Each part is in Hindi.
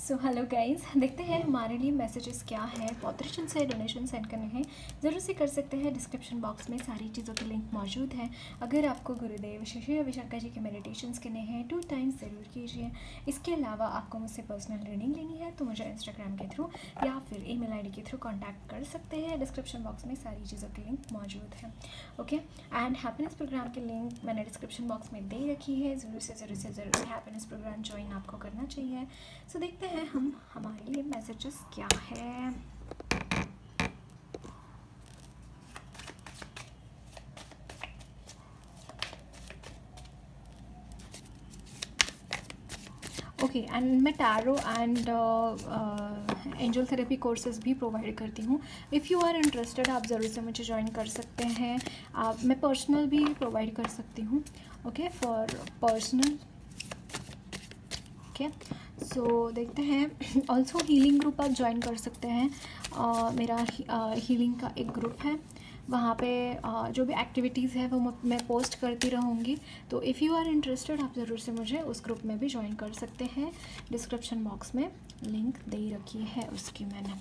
सो हेलो गाइस, देखते हैं हमारे लिए मैसेजेस क्या है। पॉडरेशन से डोनेशन सेंड करने हैं, ज़रूर से कर सकते हैं। डिस्क्रिप्शन बॉक्स में सारी चीज़ों के लिंक मौजूद है। अगर आपको गुरुदेव शिशु या विशाखा जी के मेडिटेशंस करने हैं 2 टाइम्स ज़रूर कीजिए। इसके अलावा आपको मुझसे पर्सनल रीडिंग लेनी है तो मुझे इंस्टाग्राम के थ्रू या फिर ईमेल आईडी के थ्रू कॉन्टैक्ट कर सकते हैं। डिस्क्रिप्शन बॉक्स में सारी चीज़ों के लिंक मौजूद है। ओके, एंड हैप्पीनेस प्रोग्राम की लिंक मैंने डिस्क्रिप्शन बॉक्स में दे रखी है। ज़रूर से हैप्पीनेस प्रोग्राम ज्वाइन आपको करना चाहिए। सो देखते हैं हम हमारे लिए मैसेजेस क्या है। ओके, एंड मैं tarot and angel therapy courses भी प्रोवाइड करती हूँ। इफ़ यू आर इंटरेस्टेड आप ज़रूर से मुझे ज्वाइन कर सकते हैं। मैं पर्सनल भी प्रोवाइड कर सकती हूँ। Okay, for personal. ओके, सो देखते हैं। ऑल्सो हीलिंग ग्रुप आप ज्वाइन कर सकते हैं। मेरा हीलिंग का एक ग्रुप है, वहाँ पे जो भी एक्टिविटीज़ है वो मैं पोस्ट करती रहूँगी। तो इफ़ यू आर इंटरेस्टेड आप ज़रूर से मुझे उस ग्रुप में भी ज्वाइन कर सकते हैं। डिस्क्रिप्शन बॉक्स में लिंक दे रखी है उसकी मैंने।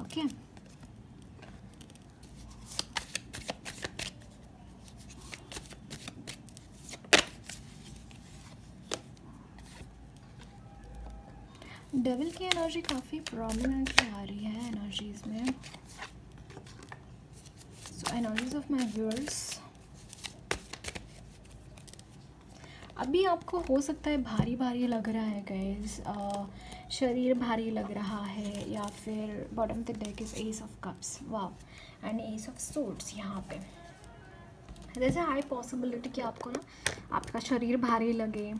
ओके, डेविल की एनर्जी काफ़ी प्रोमिनेंटली आ रही है एनर्जीज़ में। सो एनर्जीज ऑफ माय व्यूअर्स, अभी आपको हो सकता है भारी भारी लग रहा है गाइस, शरीर भारी लग रहा है, या फिर bottom of the deck is S of cups, wow, and S of swords. यहाँ पे जैसे हाई पॉसिबिलिटी कि आपको ना आपका शरीर भारी लगे,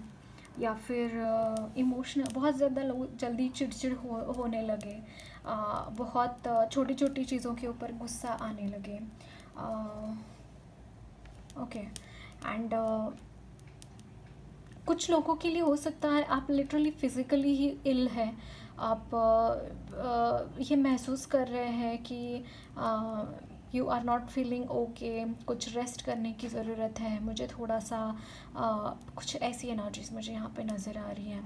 या फिर इमोशनल बहुत ज़्यादा जल्दी चिड़चिड़ होने लगे, बहुत छोटी छोटी चीज़ों के ऊपर गुस्सा आने लगे। ओके, एंड कुछ लोगों के लिए हो सकता है आप लिटरली फिज़िकली ही इल है। आप ये महसूस कर रहे हैं कि you are not feeling okay, कुछ रेस्ट करने की ज़रूरत है। मुझे थोड़ा सा कुछ ऐसी एनर्जीज मुझे यहाँ पे नज़र आ रही हैं।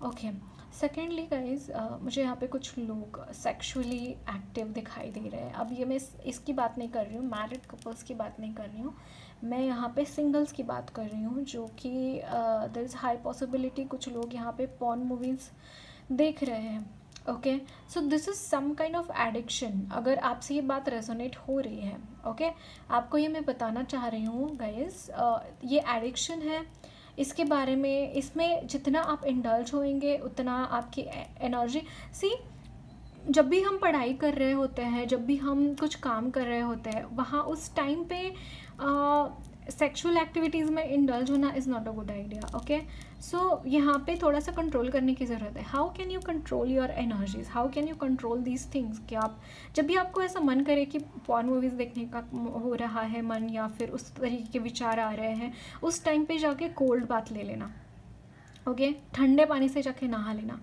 ओके, सेकेंडली गाइज, मुझे यहाँ पे कुछ लोग सेक्सुअली एक्टिव दिखाई दे रहे हैं। अब ये मैं इसकी बात नहीं कर रही हूँ, मैरिड कपल्स की बात नहीं कर रही हूँ, मैं यहाँ पे सिंगल्स की बात कर रही हूँ, जो कि देयर इज़ हाई पॉसिबिलिटी कुछ लोग यहाँ पे पॉर्न मूवीज़ देख रहे हैं। Okay, so this is some kind of addiction. अगर आपसे ये बात रेजोनेट हो रही है, ओके, आपको ये मैं बताना चाह रही हूँ गाइस, ये एडिक्शन है। इसके बारे में, इसमें जितना आप इंडल्ज होंगे उतना आपकी एनर्जी जब भी हम पढ़ाई कर रहे होते हैं, जब भी हम कुछ काम कर रहे होते हैं, वहाँ उस टाइम पे सेक्सुअल एक्टिविटीज़ में इंडल्ज होना is not a good idea. Okay, so यहाँ पे थोड़ा सा कंट्रोल करने की ज़रूरत है। How can you control your energies, how can you control these things, कि आप जब भी आपको ऐसा मन करे कि पॉर्न मूवीज़ देखने का हो रहा है मन, या फिर उस तरीके के विचार आ रहे हैं, उस टाइम पे जाके कोल्ड बाथ ले लेना। ओके, ठंडे पानी से जाके नहा लेना,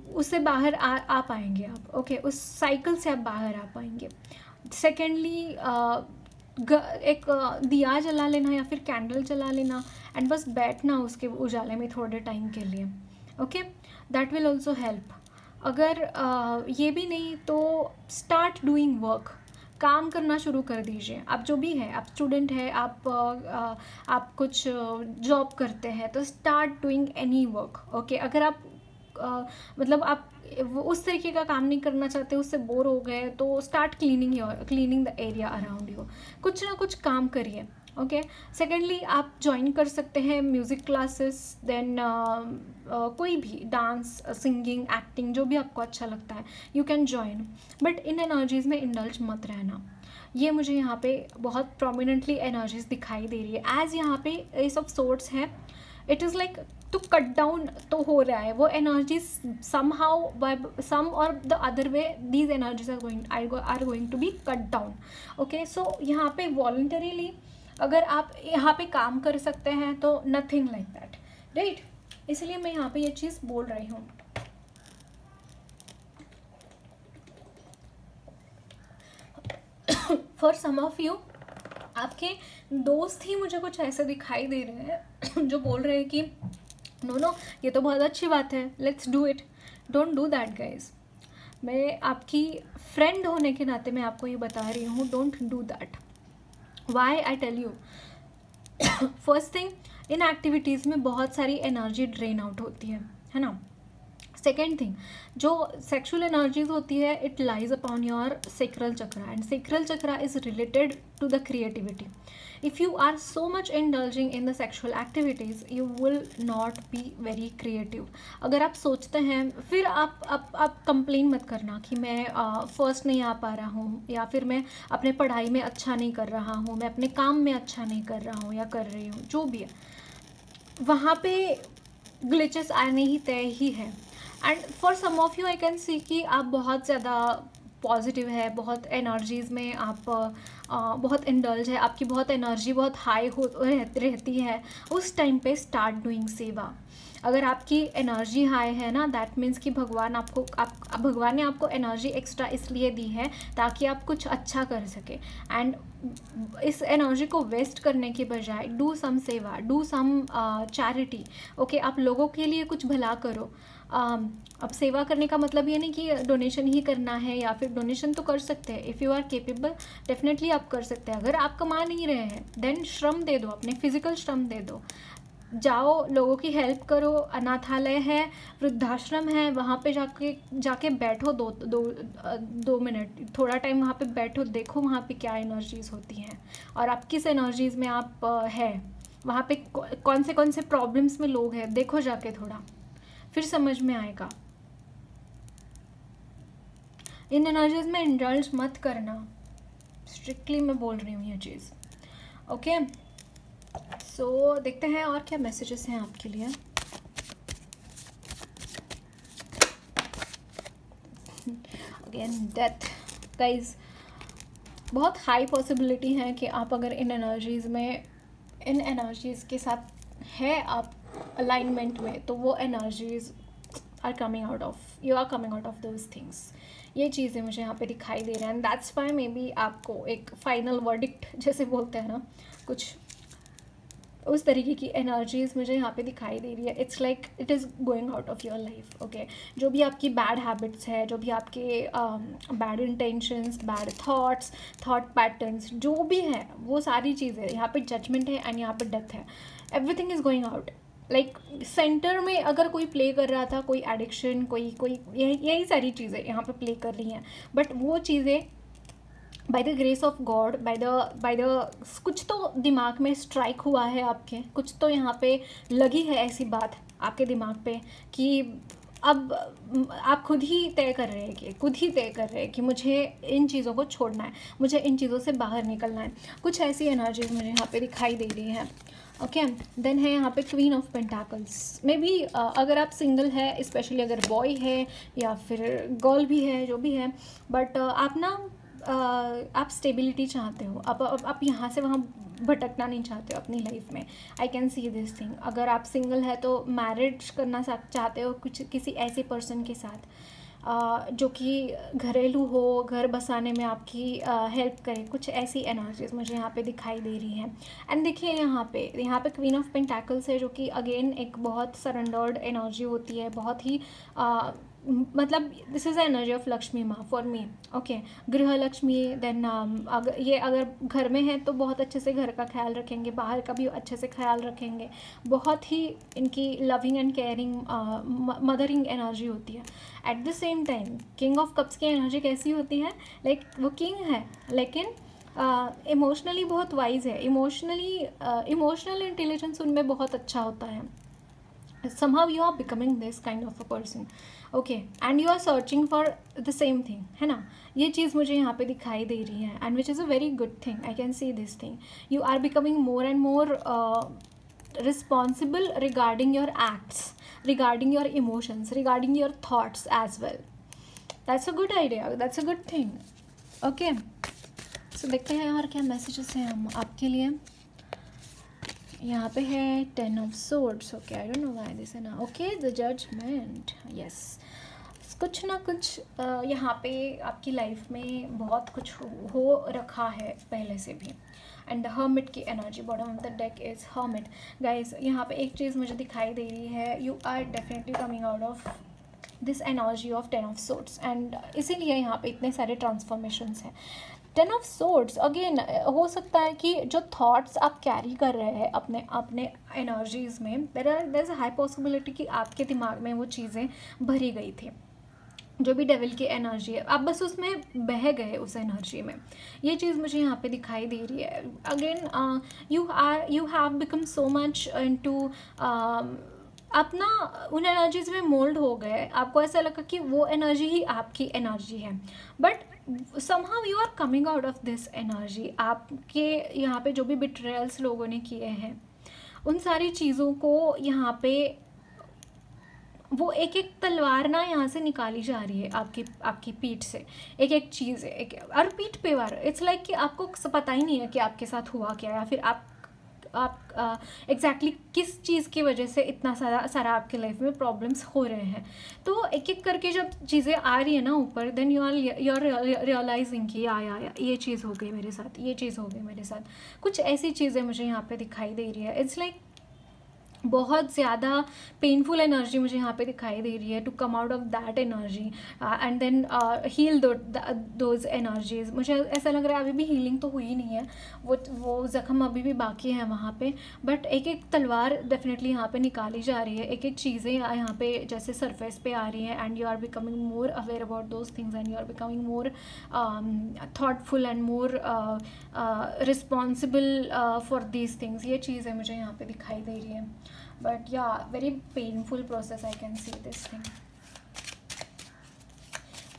उससे बाहर आ पाएंगे आप। ओके, उस साइकिल से आप बाहर आ पाएंगे। सेकेंडली, एक दिया जला लेना या फिर कैंडल जला लेना, एंड बस बैठना उसके उजाले में थोड़े टाइम के लिए। Okay, that will also help. अगर ये भी नहीं तो स्टार्ट डूइंग वर्क, काम करना शुरू कर दीजिए। आप जो भी है, आप स्टूडेंट है, आप कुछ जॉब करते हैं, तो start doing any work. Okay, अगर आप मतलब आप उस तरीके का काम नहीं करना चाहते, उससे बोर हो गए, तो start cleaning the area around you. कुछ ना कुछ काम करिए। ओके, सेकेंडली आप ज्वाइन कर सकते हैं म्यूज़िक क्लासेस, देन कोई भी डांस, सिंगिंग, एक्टिंग, जो भी आपको अच्छा लगता है you can join, but in energies में इंडल्ज मत रहना। ये मुझे यहाँ पे बहुत प्रोमिनेंटली एनर्जीज दिखाई दे रही है। एज यहाँ पे एस ऑफ सोर्ड्स है, it is like to cut down तो हो रहा है वो एनर्जीज समहाउ बाय सम और the other way, these energies are going to be cut down. Okay, so यहाँ पे वॉलंटरीली अगर आप यहाँ पे काम कर सकते हैं तो नथिंग लाइक दैट, राइट। इसलिए मैं यहाँ पे ये चीज़ बोल रही हूँ। फॉर सम ऑफ यू, आपके दोस्त ही मुझे कुछ ऐसे दिखाई दे रहे हैं जो बोल रहे हैं कि नो नो, ये तो बहुत अच्छी बात है, let's do it, don't do that guys. मैं आपकी फ्रेंड होने के नाते मैं आपको ये बता रही हूँ, don't do that. Why I tell you, first thing, इन एक्टिविटीज़ में बहुत सारी एनर्जी ड्रेन आउट होती है ना। सेकेंड थिंग, जो सेक्सुअल एनर्जीज होती है it lies upon your sacral chakra, and sacral chakra is related to the creativity. If you are so much indulging in the sexual activities you will not be very creative. अगर आप सोचते हैं, फिर आप कंप्लेन मत करना कि मैं फर्स्ट नहीं आ पा रहा हूँ, या फिर मैं अपने पढ़ाई में अच्छा नहीं कर रहा हूँ, मैं अपने काम में अच्छा नहीं कर रहा हूँ या कर रही हूँ, जो भी है वहाँ पे ग्लिचेस आने ही तय ही है। And for some of you I can see कि आप बहुत ज़्यादा पॉजिटिव है, बहुत एनर्जीज़ में आप बहुत इंडल्ज है, आपकी बहुत एनर्जी बहुत हाई हो रहती है, उस टाइम पे स्टार्ट डूइंग सेवा। अगर आपकी एनर्जी हाई है ना, दैट मीन्स कि भगवान भगवान ने आपको एनर्जी एक्स्ट्रा इसलिए दी है ताकि आप कुछ अच्छा कर सके। एंड इस एनर्जी को वेस्ट करने के बजाय डू सम सेवा, डू सम चैरिटी। ओके, आप लोगों के लिए कुछ भला करो। अब सेवा करने का मतलब ये नहीं कि डोनेशन ही करना है, या फिर डोनेशन तो कर सकते हैं, if you are capable definitely आप कर सकते हैं। अगर आप कमा नहीं रहे हैं देन श्रम दे दो, अपने फिजिकल श्रम दे दो, जाओ लोगों की हेल्प करो। अनाथालय है, वृद्धाश्रम है, वहाँ पे जाके बैठो दो मिनट, थोड़ा टाइम वहाँ पे बैठो, देखो वहाँ पे क्या एनर्जीज़ होती हैं और आप किस एनर्जीज़ में आप है, वहाँ पे कौन से प्रॉब्लम्स में लोग हैं, देखो जाके थोड़ा, फिर समझ में आएगा। इन एनर्जीज में इंडल्ज मत करना, स्ट्रिक्टली मैं बोल रही हूँ ये चीज़। ओके, सो देखते हैं और क्या मैसेजेस हैं आपके लिए। अगेन डेथ गाइज, बहुत हाई पॉसिबिलिटी है कि आप अगर इन एनर्जीज़ के साथ है आप अलाइनमेंट में, तो वो energies are coming out of, you are coming out of those things. ये चीज़ें मुझे यहाँ पे दिखाई दे रहा है, and that's why maybe आपको एक फाइनल वर्डिक्ट जैसे बोलते हैं ना, कुछ उस तरीके की एनर्जीज मुझे यहाँ पे दिखाई दे रही है। It's like it is going out of your life. Okay, जो भी आपकी बैड हैबिट्स है, जो भी आपके bad intentions, bad thought patterns जो भी है, वो सारी चीज़ें, यहाँ पे जजमेंट है एंड यहाँ पे डेथ है, everything is going out. Like centre में अगर कोई प्ले कर रहा था, कोई एडिक्शन, कोई यही सारी चीज़ें यहाँ पे प्ले कर रही हैं, बट वो चीज़ें by the grace of God, by the कुछ तो दिमाग में स्ट्राइक हुआ है आपके, कुछ तो यहाँ पे लगी है ऐसी बात आपके दिमाग पे कि अब आप खुद ही तय कर रहे हैं कि मुझे इन चीज़ों को छोड़ना है, मुझे इन चीज़ों से बाहर निकलना है। कुछ ऐसी एनर्जीज मुझे यहाँ पे दिखाई दे रही हैं। ओके, देन है यहाँ पे queen of pentacles. May be अगर आप सिंगल है, स्पेशली अगर बॉय है या फिर गर्ल भी है, जो भी है, बट आप ना आप स्टेबिलिटी चाहते हो, आप यहाँ से वहाँ भटकना नहीं चाहते हो अपनी लाइफ में। आई कैन सी दिस थिंग। अगर आप सिंगल है तो मैरिज करना चाहते हो किसी ऐसे पर्सन के साथ जो कि घरेलू हो, घर बसाने में आपकी हेल्प करे। कुछ ऐसी एनर्जीज मुझे यहाँ पे दिखाई दे रही हैं। एंड देखिए यहाँ पे क्वीन ऑफ पेंटाकल्स है, जो कि अगेन एक बहुत सरेंडर्ड एनर्जी होती है, बहुत ही मतलब this is energy of Lakshmi माँ फॉर मी। ओके, गृह लक्ष्मी। देन अगर घर में है तो बहुत अच्छे से घर का ख्याल रखेंगे, बाहर का भी अच्छे से ख्याल रखेंगे, बहुत ही इनकी loving and caring mothering energy होती है। At the same time king of cups की एनर्जी कैसी होती है, लाइक वो किंग है लेकिन इमोशनली बहुत वाइज है, इमोशनल इंटेलिजेंस उनमें बहुत अच्छा होता है। somehow you are becoming this kind of a person, okay, and you are searching for the same thing, है ना। ये चीज़ मुझे यहाँ पे दिखाई दे रही है, and which is a very good thing. I can see this thing. You are becoming more and more responsible regarding your acts, regarding your emotions, regarding your thoughts as well. That's a good idea. That's a good thing. Okay, so देखते हैं और क्या मैसेजेस हैं हम आपके लिए। यहाँ पे है 10 of swords. Okay, I don't know why this है ना। ओके, द जजमेंट, यस, कुछ ना कुछ यहाँ पे आपकी लाइफ में बहुत कुछ हो रखा है पहले से भी। एंड द हर्मिट की energy, bottom of the deck is hermit. Guys यहाँ पे एक चीज़ मुझे दिखाई दे रही है, you are definitely coming out of this energy of 10 of swords, and इसीलिए यहाँ पे इतने सारे ट्रांसफॉर्मेशंस हैं। 10 ऑफ सोर्ड्स अगेन, हो सकता है कि जो थॉट्स आप कैरी कर रहे हैं अपने अपने एनर्जीज़ में, there is a high possibility कि आपके दिमाग में वो चीज़ें भरी गई थी। जो भी डेविल की एनर्जी है, आप बस उसमें बह गए उस एनर्जी में, ये चीज़ मुझे यहाँ पे दिखाई दे रही है। Again you have become so much into अपना उन एनर्जीज में मोल्ड हो गए, आपको ऐसा लगा कि वो एनर्जी ही आपकी एनर्जी है, but somehow you are coming out of this energy। आपके यहाँ पे जो भी बिट्रेयल्स लोगों ने किए हैं, उन सारी चीज़ों को यहाँ पे वो एक एक तलवार ना यहाँ से निकाली जा रही है आपकी पीठ से, एक एक चीज़ एक और पीठ पे वार। इट्स लाइक कि आपको पता ही नहीं है कि आपके साथ हुआ क्या, या फिर आप एग्जैक्टली किस चीज़ की वजह से इतना सारा आपके लाइफ में प्रॉब्लम्स हो रहे हैं। तो एक एक करके जब चीज़ें आ रही है ना ऊपर, देन यू आर रियलाइजिंग कि या ये चीज़ हो गई मेरे साथ, ये चीज़ हो गई मेरे साथ, कुछ ऐसी चीज़ें मुझे यहाँ पे दिखाई दे रही है। इट्स लाइक बहुत ज़्यादा पेनफुल एनर्जी मुझे यहाँ पे दिखाई दे रही है, to come out of that energy and then heal those energies. मुझे ऐसा लग रहा है अभी भी हीलिंग तो हुई नहीं है, वो ज़ख्म अभी भी बाकी है वहाँ पे, बट एक एक तलवार डेफिनेटली यहाँ पे निकाली जा रही है, एक एक चीज़ें यहाँ पे जैसे सरफेस पे आ रही हैं, and you are becoming more aware about those things, and you are becoming more thoughtful and more responsible for these things. ये चीज़ें मुझे यहाँ पे दिखाई दे रही है, but yeah, very painful process I can see this thing।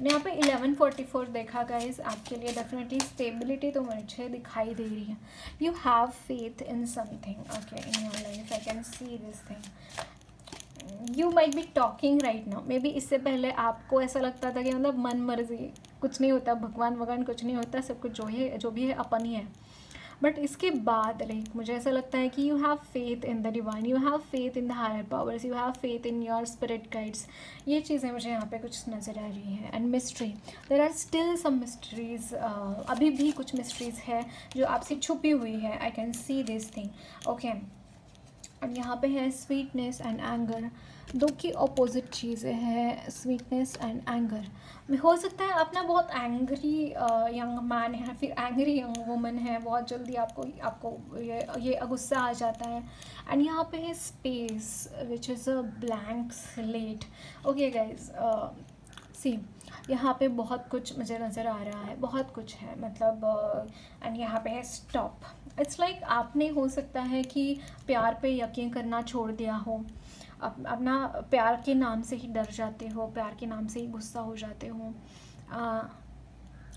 यहाँ पे 1144 देखा गाइज, आपके लिए डेफिनेटली स्टेबिलिटी तो मुझे दिखाई दे रही है। You have faith in something okay in your life, I can see this thing. You might be talking right now, may be इससे पहले आपको ऐसा लगता था कि मतलब मन मर्जी कुछ नहीं होता, भगवान कुछ नहीं होता, सब कुछ जो भी है अपन ही है, बट इसके बाद लाइक मुझे ऐसा लगता है कि you have faith in the divine, you have faith in the higher powers, you have faith in your spirit guides. ये चीज़ें मुझे यहाँ पे कुछ नज़र आ रही हैं। And mystery, there are still some mysteries, अभी भी कुछ मिस्ट्रीज है जो आपसे छुपी हुई है, आई can see this thing okay. और यहाँ पे है स्वीटनेस एंड एंगर, दो की अपोजिट चीज़ें हैं, स्वीटनेस एंड एंगर। हो सकता है आप ना बहुत एंग्री यंग मैन है, फिर एंग्री यंग वुमन है, बहुत जल्दी आपको ये गुस्सा आ जाता है। एंड यहाँ पे है space which is a blank slate okay guys. See यहाँ पे बहुत कुछ मुझे नज़र आ रहा है, बहुत कुछ है मतलब, एंड यहाँ पे है स्टॉप। इट्स लाइक आपने हो सकता है कि प्यार पे यकीन करना छोड़ दिया हो, अपना प्यार के नाम से ही डर जाते हो, प्यार के नाम से ही गुस्सा हो जाते हो,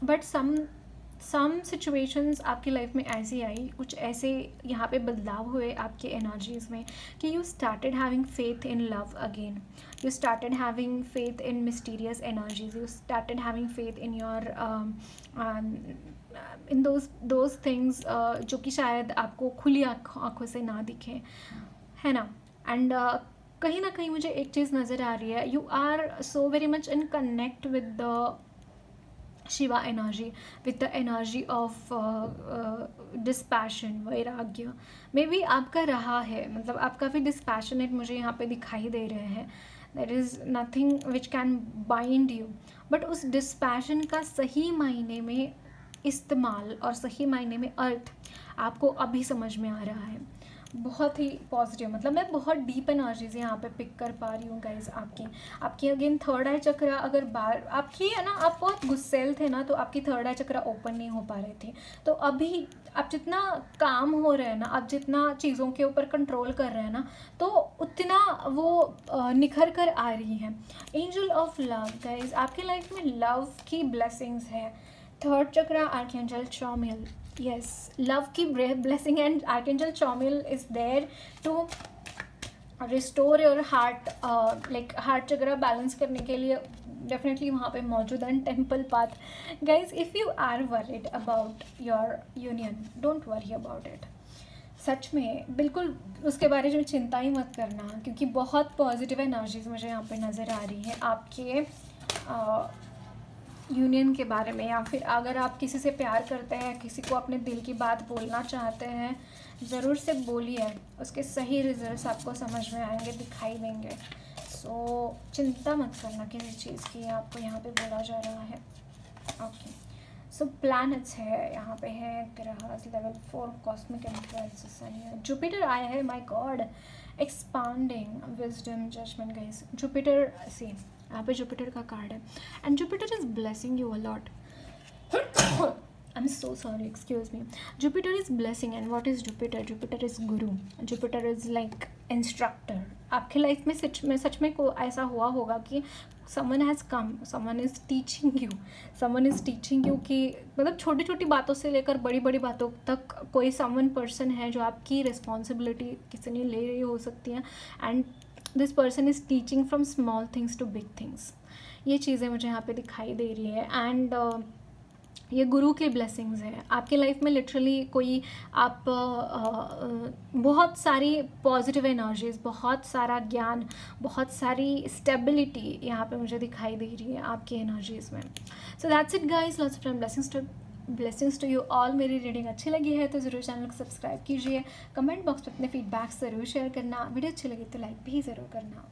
बट सम सिचुएशंस आपकी लाइफ में ऐसी आई, कुछ ऐसे यहाँ पे बदलाव हुए आपके एनर्जीज़ में कि you started having faith in love again, you started having faith in mysterious energies, you started having faith in your in those things जो कि शायद आपको खुली आँखों से ना दिखें, है ना। एंड कहीं ना कहीं मुझे एक चीज़ नज़र आ रही है, you are so very much in connect with the Shiva energy, with the energy of dispassion, वैराग्य। मे बी आपका रहा है, मतलब आप काफ़ी डिस्पैशनेट मुझे यहाँ पे दिखाई दे रहे हैं। There is nothing which can bind you, but उस डिस्पैशन का सही मायने में इस्तेमाल और सही मायने में अर्थ आपको अभी समझ में आ रहा है। बहुत ही पॉजिटिव, मतलब मैं बहुत डीप एनर्जीज यहाँ पे पिक कर पा रही हूँ गाइज। आपकी अगेन थर्ड आई चक्र अगर बार आपकी है ना, आप बहुत गुस्सेल थे ना, तो आपकी थर्ड आई चक्र ओपन नहीं हो पा रही थी। तो अभी आप जितना काम हो रहे हैं ना, आप जितना चीज़ों के ऊपर कंट्रोल कर रहे हैं ना, तो उतना वो निखर कर आ रही हैं। एंजल ऑफ लव गाइज, आपकी लाइफ में लव की ब्लेसिंग्स है। थर्ड चक्र आर्कएंजल चौमिल, yes, love की blessing and archangel Chamuel is there to restore your heart, like heart chakra balance करने के लिए डेफिनेटली वहाँ पे मौजूद है। Temple path guys, if you are worried about your union, don't worry about it. सच में बिल्कुल उसके बारे में चिंता ही मत करना, क्योंकि बहुत पॉजिटिव एनर्जीज मुझे यहाँ पे नज़र आ रही है आपके यूनियन के बारे में, या फिर अगर आप किसी से प्यार करते हैं, किसी को अपने दिल की बात बोलना चाहते हैं, ज़रूर से बोलिए, उसके सही रिजल्ट्स आपको समझ में आएंगे, दिखाई देंगे। सो चिंता मत करना किसी चीज़ की, आपको यहाँ पे बोला जा रहा है। ओके, सो प्लैनेट्स है यहाँ पे है, ग्रह लेवल 4 कॉस्मिक इन्फ्लुएंसेस है, जुपिटर आया है, my god, expanding wisdom judgment guys. Jupiter see यहाँ पे जुपिटर का कार्ड है, and Jupiter is blessing you a lot. I am so sorry, excuse me. Jupiter is blessing, and what is Jupiter? Jupiter is guru, Jupiter is like instructor. आपकी लाइफ में सच में को ऐसा हुआ होगा कि someone has come, someone is teaching you, someone is teaching you कि मतलब छोटी छोटी बातों से लेकर बड़ी बड़ी बातों तक कोई समवन पर्सन है जो आपकी रिस्पॉन्सिबिलिटी किसी ने ले रही हो सकती है, and this person is teaching from small things to big things. ये चीज़ें मुझे यहाँ पे दिखाई दे रही है, एंड ये गुरु की ब्लेसिंग्स हैं आपकी लाइफ में। लिटरली कोई आप बहुत सारी पॉजिटिव एनर्जीज, बहुत सारा ज्ञान, बहुत सारी स्टेबिलिटी यहाँ पे मुझे दिखाई दे रही है आपकी एनर्जीज़ में। So that's it guys, lots of blessings to you all. मेरी रीडिंग अच्छी लगी है तो ज़रूर चैनल को सब्सक्राइब कीजिए, कमेंट बॉक्स में अपने फीडबैक ज़रूर शेयर करना, वीडियो अच्छी लगी तो लाइक भी ज़रूर करना।